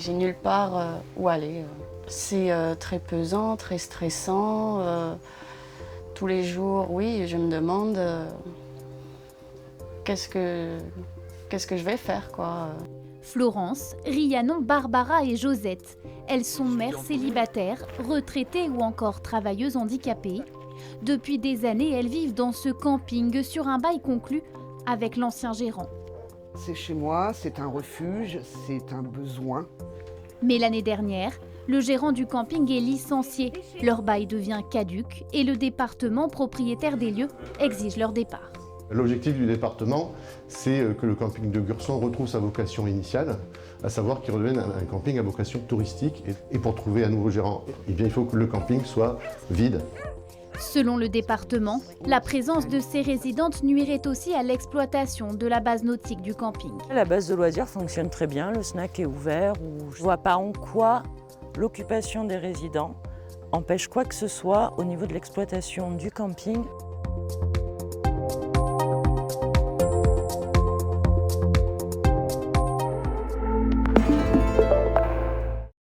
j'ai nulle part où aller. C'est très pesant, très stressant. Tous les jours, oui, je me demande qu'est-ce que je vais faire, quoi. Florence, Rhiannon, Barbara et Josette. Elles sont mères célibataires, retraitées ou encore travailleuses handicapées. Depuis des années, elles vivent dans ce camping sur un bail conclu avec l'ancien gérant. C'est chez moi, c'est un refuge, c'est un besoin. Mais l'année dernière, le gérant du camping est licencié. Leur bail devient caduc et le département propriétaire des lieux exige leur départ. L'objectif du département, c'est que le camping de Gursan retrouve sa vocation initiale, à savoir qu'il redevienne un camping à vocation touristique. Et pour trouver un nouveau gérant, eh bien, il faut que le camping soit vide. Selon le département, la présence de ces résidentes nuirait aussi à l'exploitation de la base nautique du camping. La base de loisirs fonctionne très bien, le snack est ouvert. Je ne vois pas en quoi l'occupation des résidents empêche quoi que ce soit au niveau de l'exploitation du camping.